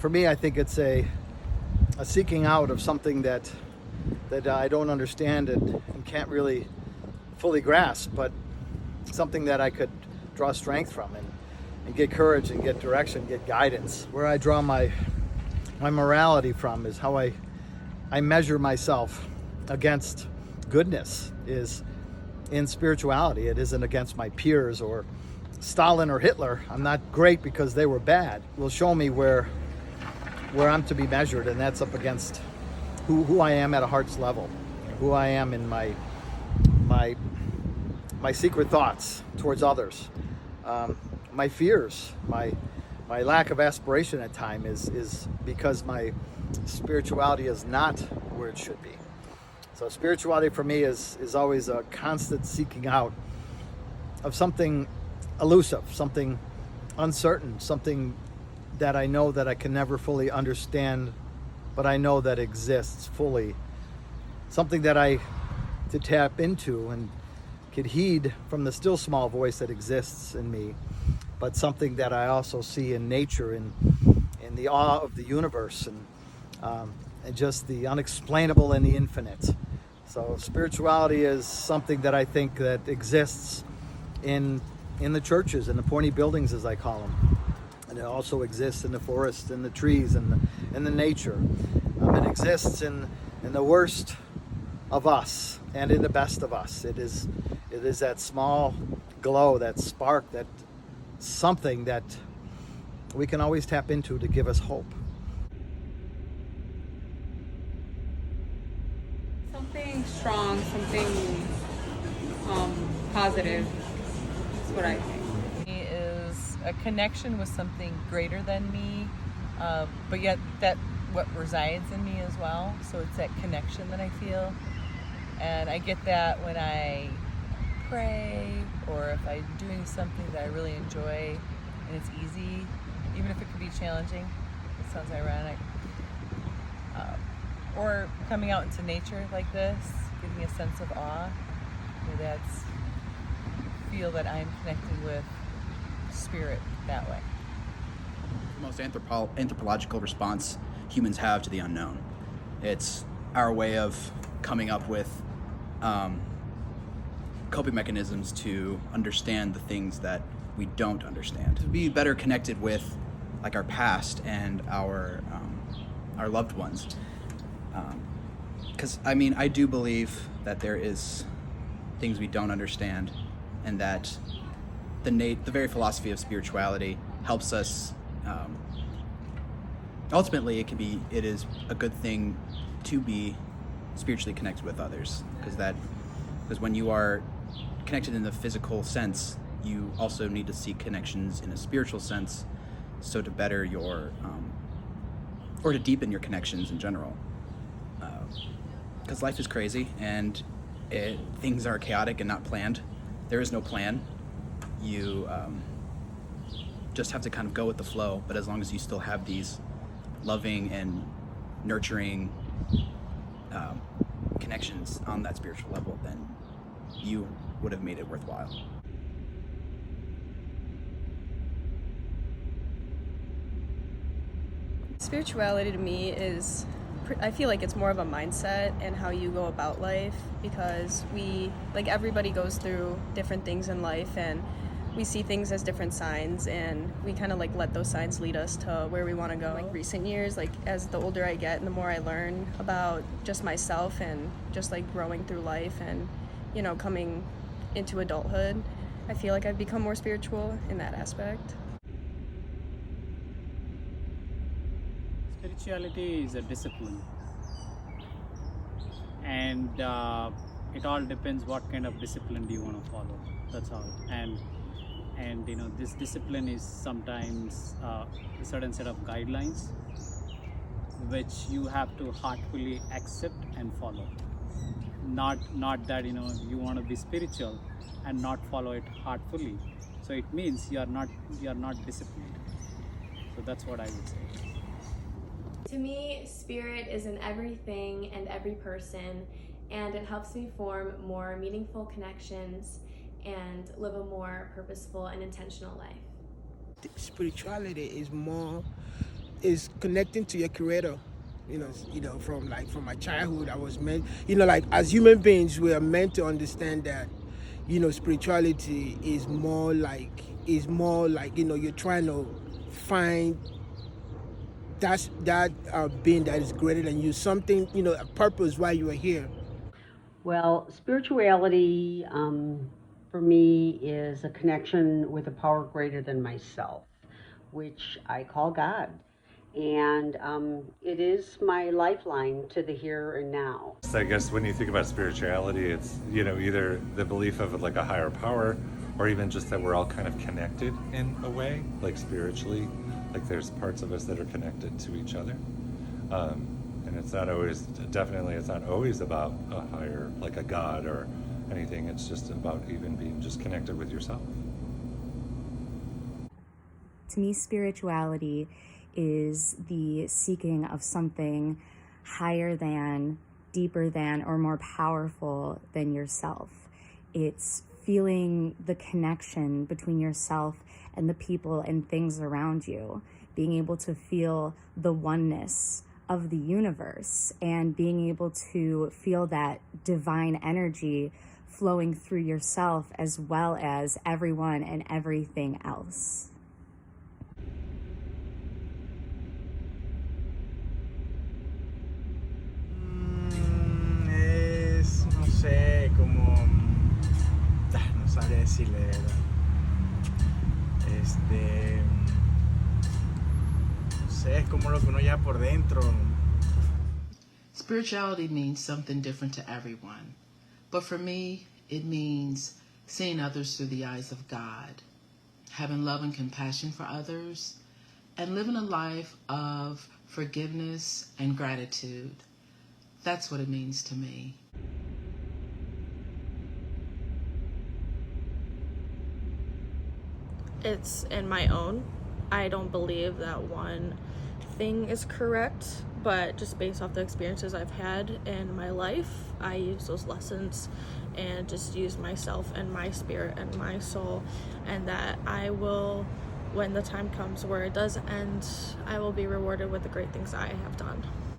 For me, I think it's a seeking out of something that I don't understand and can't really fully grasp, but something that I could draw strength from and get courage and get direction, get guidance. Where I draw my morality from is how I measure myself against goodness is in spirituality. It isn't against my peers or Stalin or Hitler. I'm not great because they were bad. Will show me where I'm to be measured, and that's up against who I am at a heart's level, who I am in my secret thoughts towards others, my fears, my lack of aspiration at times is because my spirituality is not where it should be. So spirituality for me is always a constant seeking out of something elusive, something uncertain, something that I know that I can never fully understand, but I know that exists fully. Something that I to tap into and could heed from the still small voice that exists in me, but something that I also see in nature, in the awe of the universe, and just the unexplainable and the infinite. So spirituality is something that I think that exists in the churches, in the pointy buildings, as I call them. And it also exists in the forest, in the trees, and the nature. It exists in the worst of us and in the best of us. It is that small glow, that spark, that something that we can always tap into to give us hope. Something strong, something positive is what I think. Is a connection with something greater than me, but yet that what resides in me as well. So it's that connection that I feel, and I get that when I pray or if I'm doing something that I really enjoy and it's easy, even if it could be challenging. It sounds ironic. Or coming out into nature like this gives me a sense of awe. That's feel that I'm connecting with spirit that way. The most anthropological response humans have to the unknown. It's our way of coming up with coping mechanisms to understand the things that we don't understand. To be better connected with like our past and our loved ones. Because I do believe that there is things we don't understand, and that the very philosophy of spirituality helps us. Ultimately, it is a good thing to be spiritually connected with others, because when you are connected in the physical sense, you also need to seek connections in a spiritual sense, so to better your or to deepen your connections in general. Because life is crazy and things are chaotic and not planned. There is no plan. You just have to kind of go with the flow, but as long as you still have these loving and nurturing connections on that spiritual level, then you would have made it worthwhile. Spirituality to me is, I feel like it's more of a mindset and how you go about life, because everybody goes through different things in life, and we see things as different signs, and we kind of let those signs lead us to where we want to go. Recent years, as the older I get and the more I learn about just myself and just growing through life and coming into adulthood, I feel like I've become more spiritual in that aspect. Spirituality is a discipline, and it all depends what kind of discipline do you want to follow. That's all. And this discipline is sometimes a certain set of guidelines which you have to heartfully accept and follow. Not that you want to be spiritual and not follow it heartfully. So it means you are not disciplined. So that's what I would say. To me, spirit is in everything and every person, and it helps me form more meaningful connections and live a more purposeful and intentional life. Spirituality is more is connecting to your creator. From my childhood, I was meant, like as human beings, we are meant to understand that, spirituality is more like, you're trying to find that being that is greater than you, something, a purpose why you are here. Well, spirituality for me is a connection with a power greater than myself, which I call God. And it is my lifeline to the here and now. So I guess when you think about spirituality, it's, either the belief of like a higher power, or even just that we're all kind of connected in a way, like spiritually, like there's parts of us that are connected to each other. And it's not always, definitely it's not always about a higher, like a God or anything. It's just about even being just connected with yourself. To me, spirituality is the seeking of something higher than, deeper than, or more powerful than yourself. It's feeling the connection between yourself and the people and things around you, being able to feel the oneness of the universe and being able to feel that divine energy flowing through yourself as well as everyone and everything else. No sé, como... No sabría decirle, de verdad. No sé, es como lo que uno lleva por dentro. Spirituality means something different to everyone. But for me, it means seeing others through the eyes of God, having love and compassion for others, and living a life of forgiveness and gratitude. That's what it means to me. It's in my own. I don't believe that one thing is correct, but just based off the experiences I've had in my life, I use those lessons and just use myself and my spirit and my soul, and that I will, when the time comes where it does end, I will be rewarded with the great things I have done.